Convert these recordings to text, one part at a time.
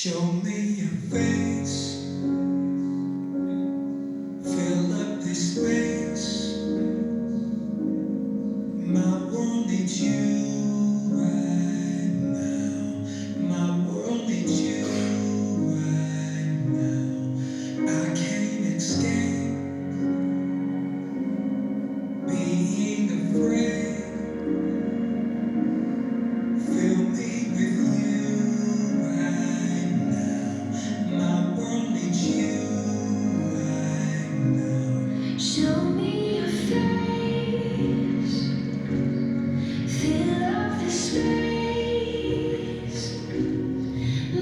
Show me your face, fill up this space. My world needs you right now. My world needs you right now. I can't escape being afraid. Fill me with you right now. My world needs you right now. Show me your face, fill up the space.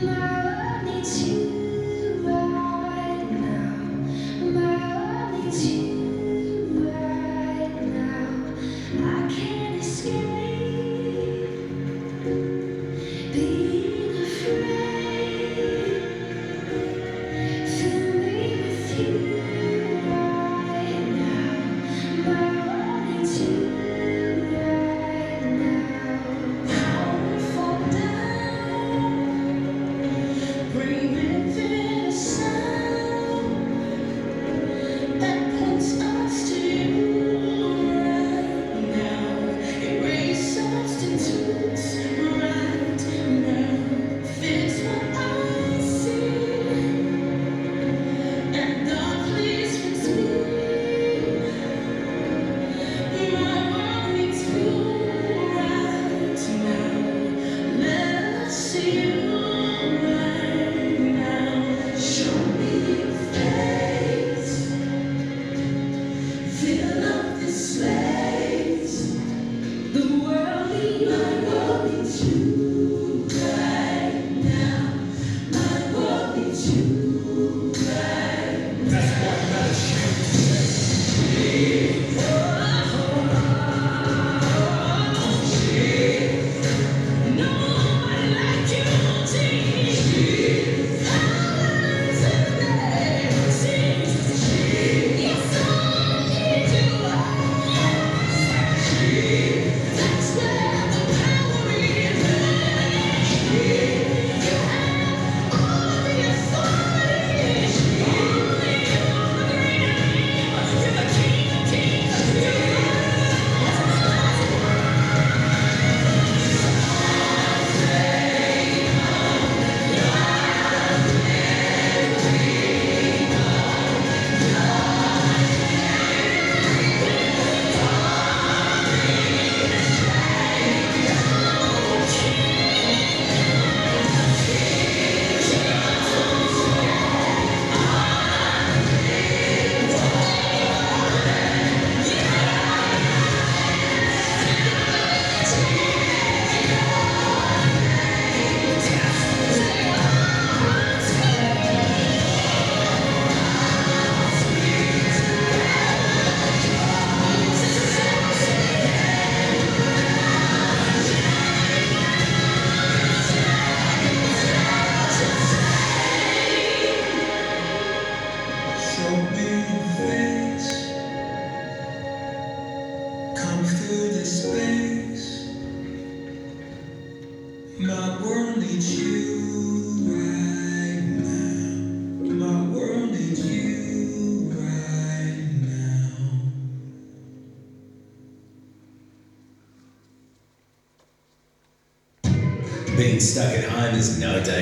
My world needs you right now. My world needs you right now. I can't escape being afraid. Fill me with you right now. My world needs you right now. I won't fall down. Bring within a sound that points us to you right now. Erase substitutes right now. Fix what I see, and God please fix me. My world needs you right now. Let us see you right now. Show me your face, fill up this space. The world needs my world needs you right now. My world needs you right now. That's what matters. Nobody like you, Jesus. Yes, I need you. That's where the power is. You have all the authority. Only you are the great I am. You're the King of Kings. Show me your face, come through this space. My world needs you right now. My world needs you right now. Being stuck at home is no day